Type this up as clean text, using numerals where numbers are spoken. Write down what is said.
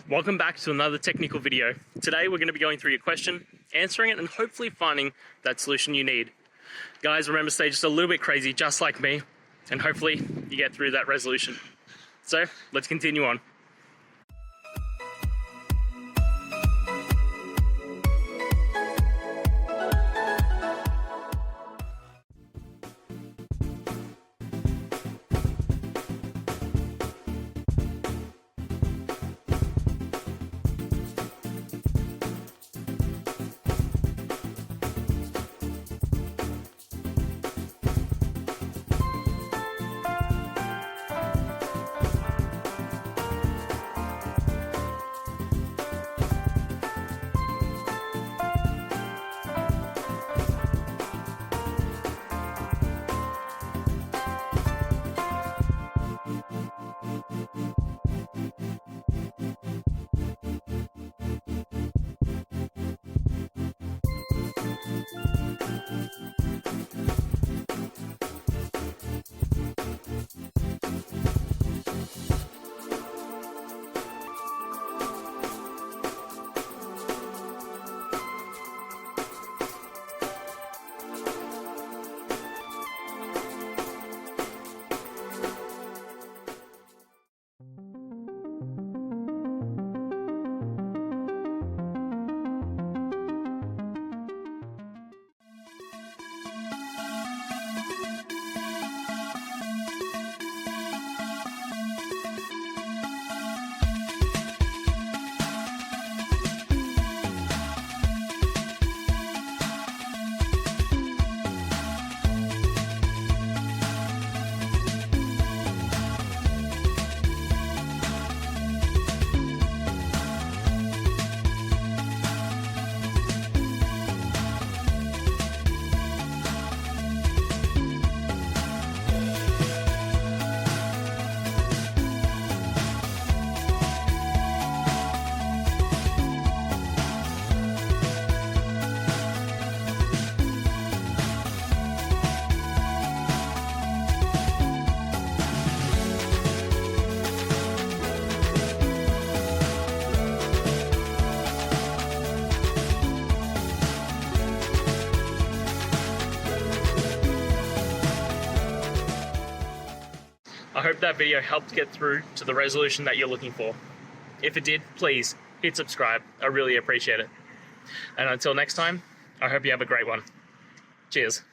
welcome back to another technical video. Today we're going to be going through your question, answering it, and hopefully finding that solution you need. Guys, remember, stay just a little bit crazy, just like me, and hopefully you get through that resolution. So let's continue on. I hope that video helped get through to the resolution that you're looking for. If it did, please hit subscribe. I really appreciate it. And until next time, I hope you have a great one. Cheers.